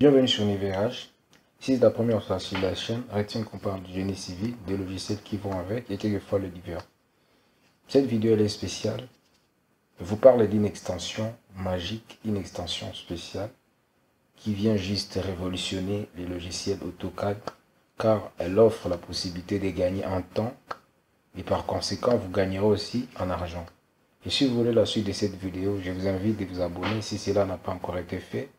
Bienvenue sur Univérage. Si c'est la première fois sur la chaîne, retiens qu'on parle du génie civil, des logiciels qui vont avec et quelquefois le divers. Cette vidéo elle est spéciale. Je vous parle d'une extension magique, une extension spéciale qui vient juste révolutionner les logiciels AutoCAD car elle offre la possibilité de gagner en temps et par conséquent vous gagnerez aussi en argent. Et si vous voulez la suite de cette vidéo, je vous invite de vous abonner si cela n'a pas encore été fait,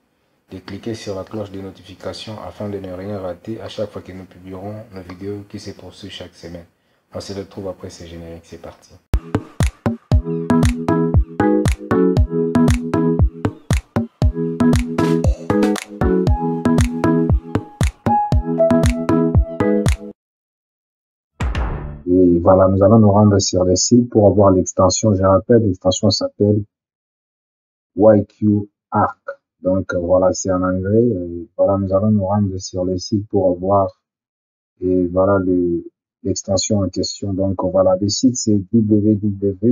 de cliquer sur la cloche de notification afin de ne rien rater à chaque fois que nous publierons nos vidéos qui se poursuivent chaque semaine. On se retrouve après ce générique, c'est parti. Et voilà, nous allons nous rendre sur le site pour avoir l'extension. Je rappelle, l'extension s'appelle YQ Arc. Donc voilà, c'est en anglais. Voilà, nous allons nous rendre sur le site pour avoir et voilà l'extension en question. Donc voilà, le site c'est www.yqarc.cn.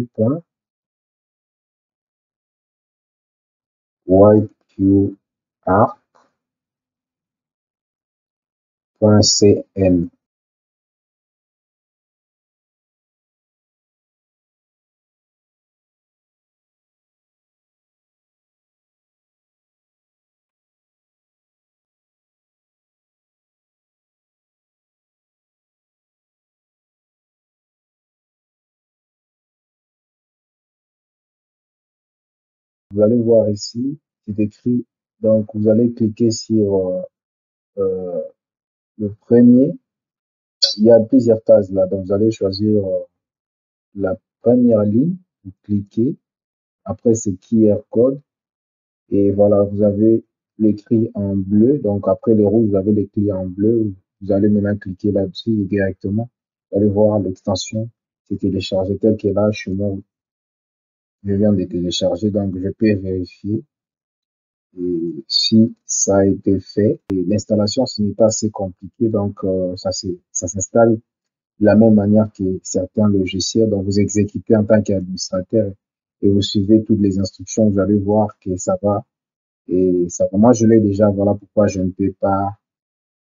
Vous allez voir ici, c'est écrit, donc vous allez cliquer sur le premier. Il y a plusieurs cases là, donc vous allez choisir la première ligne, vous cliquez, après c'est QR code, et voilà, vous avez l'écrit en bleu, donc après le rouge, vous avez l'écrit en bleu, vous allez maintenant cliquer là-dessus et directement, vous allez voir l'extension, c'est téléchargé tel que là, chez moi, je viens de télécharger, donc je peux vérifier. Et si ça a été fait, et l'installation, ce n'est pas assez compliqué, donc ça s'installe de la même manière que certains logiciels. Donc vous exécutez en tant qu'administrateur et vous suivez toutes les instructions, vous allez voir que ça va. Et ça, moi, je l'ai déjà, voilà pourquoi je ne peux pas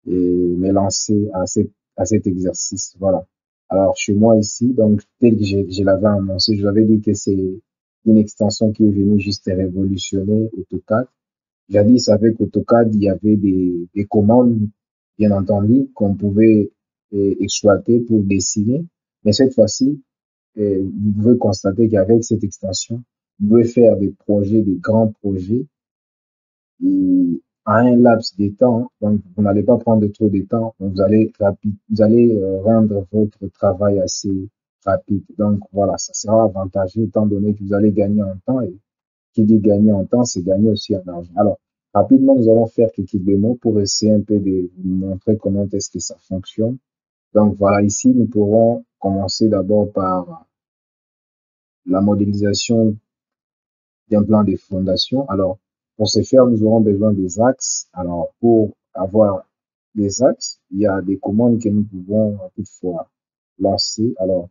me lancer à cet exercice. Voilà. Alors, chez moi ici, donc, tel que je l'avais annoncé, je l'avais dit que c'est une extension qui est venue juste révolutionner AutoCAD. Jadis, avec AutoCAD, il y avait des commandes, bien entendu, qu'on pouvait exploiter pour dessiner. Mais cette fois-ci, vous pouvez constater qu'avec cette extension, vous pouvez faire des projets, des grands projets, et à un laps de temps. Donc, vous n'allez pas prendre trop de temps. Donc, vous allez rendre votre travail assez rapide. Donc, voilà, ça sera avantageux étant donné que vous allez gagner en temps et qui dit gagner en temps, c'est gagner aussi en argent. Alors, rapidement, nous allons faire quelques démos pour essayer un peu de vous montrer comment est-ce que ça fonctionne. Donc, voilà, ici, nous pourrons commencer d'abord par la modélisation d'un plan de fondation. Alors, pour ce faire, nous aurons besoin des axes. Alors, pour avoir des axes, il y a des commandes que nous pouvons toutefois lancer. Alors,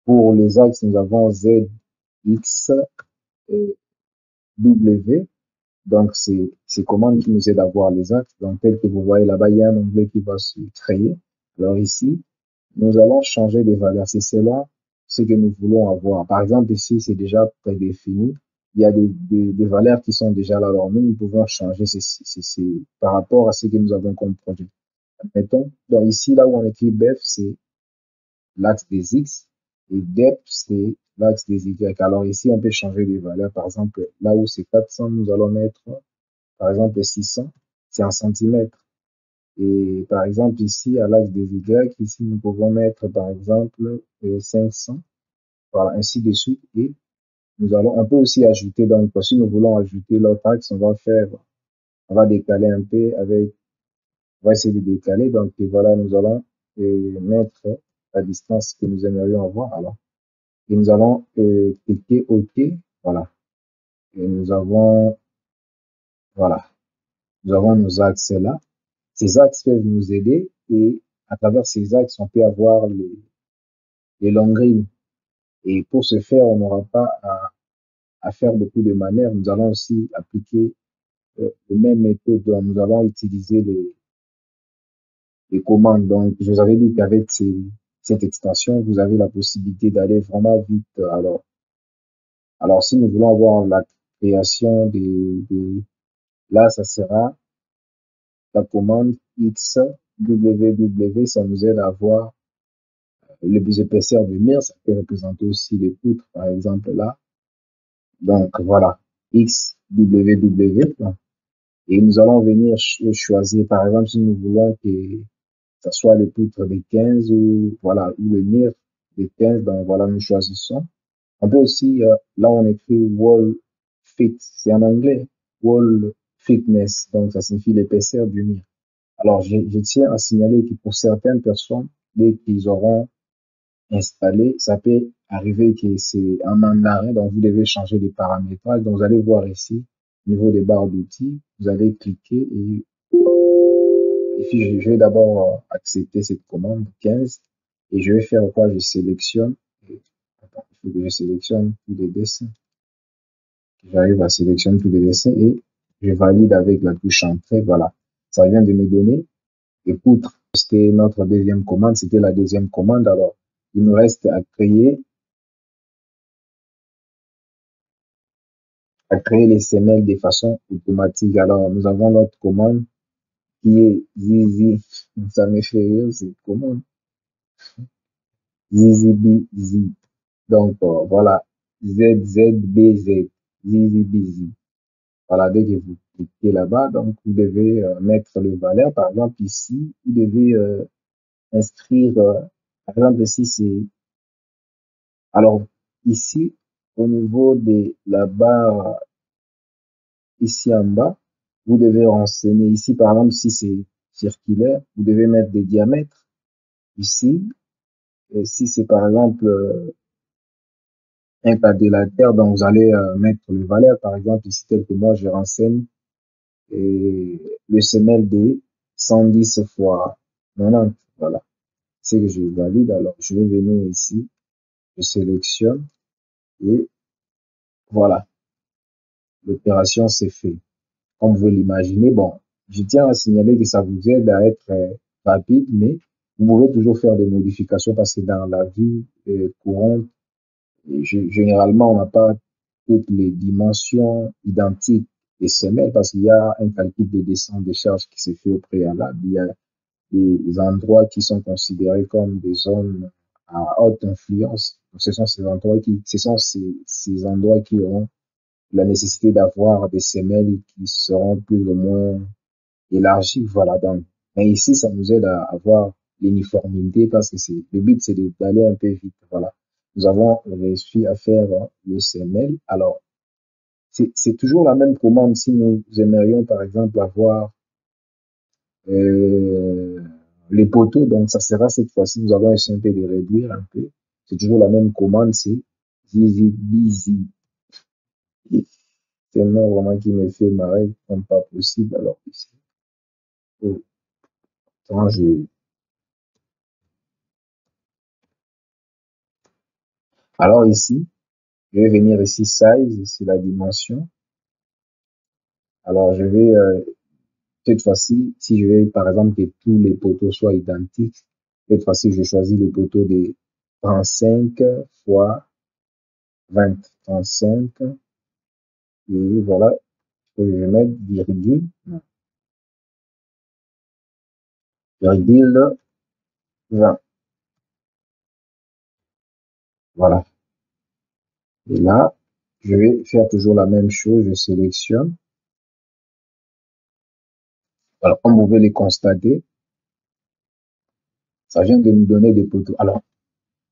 pour les axes, nous avons Z, X et W. Donc, c'est ces commandes qui nous aident à voir les axes. Donc, tel que vous voyez là-bas, il y a un onglet qui va se créer. Alors ici, nous allons changer des valeurs. C'est selon ce que nous voulons avoir. Par exemple, ici, c'est déjà prédéfini. Il y a des valeurs qui sont déjà là. Alors, nous pouvons changer par rapport à ce que nous avons comme projet. Admettons, donc ici, là où on écrit BEF, c'est l'axe des X et depth, c'est l'axe des Y. Alors ici, on peut changer les valeurs. Par exemple, là où c'est 400, nous allons mettre, par exemple, 600, c'est en centimètres. Et par exemple, ici, à l'axe des Y, ici, nous pouvons mettre, par exemple, 500. Voilà, ainsi de suite. Et on peut aussi ajouter, donc, si nous voulons ajouter l'autre axe, on va décaler un peu on va essayer de décaler. Donc, et voilà, nous allons mettre la distance que nous aimerions avoir. Alors, et nous allons cliquer OK. Voilà. Et voilà, nous avons nos axes là. Ces axes peuvent nous aider et à travers ces axes, on peut avoir les longues. Et pour ce faire, on n'aura pas à faire beaucoup de manières. Nous allons aussi appliquer le même méthode, nous allons utiliser les commandes. Donc, je vous avais dit qu'avec cette extension, vous avez la possibilité d'aller vraiment vite. Alors, si nous voulons avoir la création là, ça sera la commande X www, ça nous aide à voir les épaisseurs de mur, ça peut représenter aussi les poutres, par exemple là. Donc, voilà, X www. Et nous allons venir choisir, par exemple, si nous voulons que ça soit le poutre des 15 ou, voilà, ou le mur des 15, donc voilà, nous choisissons. On peut aussi, là, on écrit wall fit, c'est en anglais, wall thickness, donc ça signifie l'épaisseur du mur. Alors, je tiens à signaler que pour certaines personnes, dès qu'ils auront installé, ça peut arriver que c'est un mandarin, donc vous devez changer les paramétrages. Donc, vous allez voir ici, au niveau des barres d'outils, vous allez cliquer et ici, je vais d'abord accepter cette commande 15 et je vais faire quoi? Je sélectionne. Attends, il faut que je sélectionne tous les dessins. J'arrive à sélectionner tous les dessins et je valide avec la touche entrée. Voilà, ça vient de me donner. Et poutre, c'était notre deuxième commande, c'était la deuxième commande. Alors, il nous reste à créer les semelles de façon automatique. Alors, nous avons notre commande qui est zizi. Ça me fait rire, cette commande. ZZBZ. Donc, voilà, ZZBZ. ZZBZ. Voilà, dès que vous cliquez là-bas, donc vous devez mettre le valeur. Par exemple, ici, vous devez inscrire, par exemple, si c'est, alors, ici, au niveau de la barre, ici en bas, vous devez renseigner ici, par exemple, si c'est circulaire, vous devez mettre des diamètres ici. Et si c'est, par exemple, un quadrilatère, donc vous allez mettre le valeur, par exemple, ici, tel que moi, je renseigne et le semelle de 110 fois 90. Voilà. C'est que je valide. Alors, je vais venir ici, je sélectionne et voilà. L'opération s'est faite. Comme vous l'imaginez, bon, je tiens à signaler que ça vous aide à être rapide, mais vous pouvez toujours faire des modifications parce que dans la vie courante, généralement, on n'a pas toutes les dimensions identiques des semelles parce qu'il y a un calcul de descente des charges qui s'est fait au préalable. Il y a des endroits qui sont considérés comme des zones à haute influence. Donc, ce sont ces endroits qui auront la nécessité d'avoir des semelles qui seront plus ou moins élargies. Voilà. Donc, mais ici, ça nous aide à avoir l'uniformité parce que le but, c'est d'aller un peu vite. Voilà. Nous avons réussi à faire le semelle. Alors, c'est toujours la même commande si nous aimerions, par exemple, avoir euh, les poteaux. Donc, ça sera cette fois-ci, nous avons essayé un peu de réduire un peu. C'est toujours la même commande, c'est zizi bizi. C'est un nom vraiment qui me fait marrer comme pas possible. Alors, ici, oh, attends, alors ici, je vais venir ici, size, c'est la dimension. Alors, je vais, cette fois-ci, si je veux, par exemple, que tous les poteaux soient identiques, cette fois-ci, je choisis le poteau de 35 fois 20, 35, et voilà, je vais mettre virgule 20. Voilà. Et là, je vais faire toujours la même chose, je sélectionne. Alors, comme vous pouvez les constater, ça vient de nous donner des poteaux. Alors,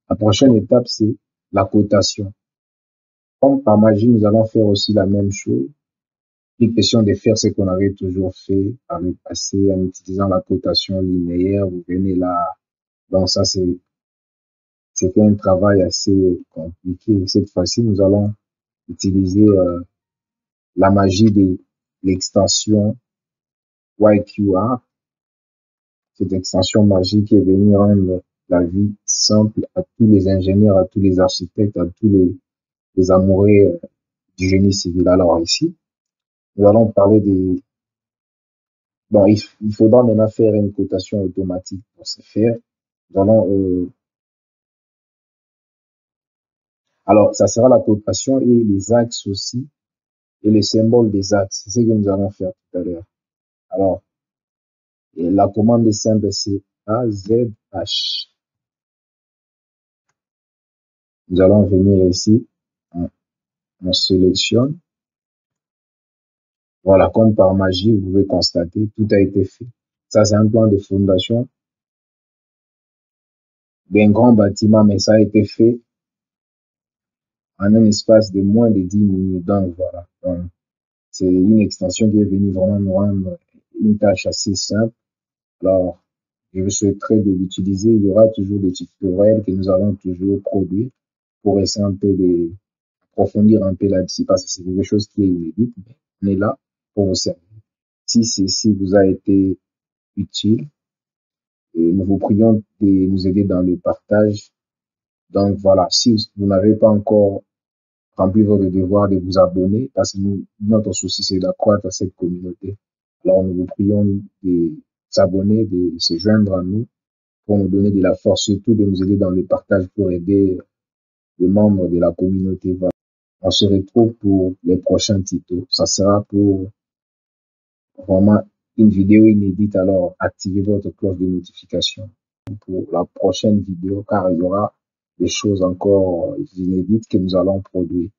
la prochaine étape, c'est la cotation. Comme par magie, nous allons faire aussi la même chose. Une question de faire ce qu'on avait toujours fait par le passé en utilisant la cotation linéaire. Vous venez là. Donc ça, c'était un travail assez compliqué. Cette fois-ci, nous allons utiliser la magie de l'extension YQR. Cette extension magique qui est venue rendre la vie simple à tous les ingénieurs, à tous les architectes, à tous les amoureux du génie civil. Alors ici, Nous allons parler des... Bon, il faudra maintenant faire une cotation automatique pour ce faire. Nous allons, alors, ça sera la cotation et les axes aussi, et les symboles des axes. C'est ce que nous allons faire tout à l'heure. Alors, et la commande est simple, c'est AZH. Nous allons venir ici, on sélectionne. Voilà, comme par magie, vous pouvez constater, tout a été fait. Ça, c'est un plan de fondation d'un grand bâtiment, mais ça a été fait en un espace de moins de 10 minutes. Donc, voilà. Donc, c'est une extension qui est venue vraiment nous rendre une tâche assez simple. Alors, je vous souhaiterais de l'utiliser. Il y aura toujours des tutoriels que nous allons toujours produire pour essayer un peu d'approfondir un peu là-dessus parce que c'est quelque chose qui est inédit. Mais on est là pour vous servir. Si ceci vous a été utile, et nous vous prions de nous aider dans le partage. Donc voilà, si vous n'avez pas encore rempli votre devoir de vous abonner, parce que notre souci c'est d'accroître cette communauté. Alors nous vous prions de s'abonner, de se joindre à nous pour nous donner de la force, surtout de nous aider dans le partage pour aider les membres de la communauté. Voilà. On se retrouve pour les prochains tutos. Ça sera pour vraiment une vidéo inédite. Alors activez votre cloche de notification pour la prochaine vidéo car il y aura des choses encore inédites que nous allons produire.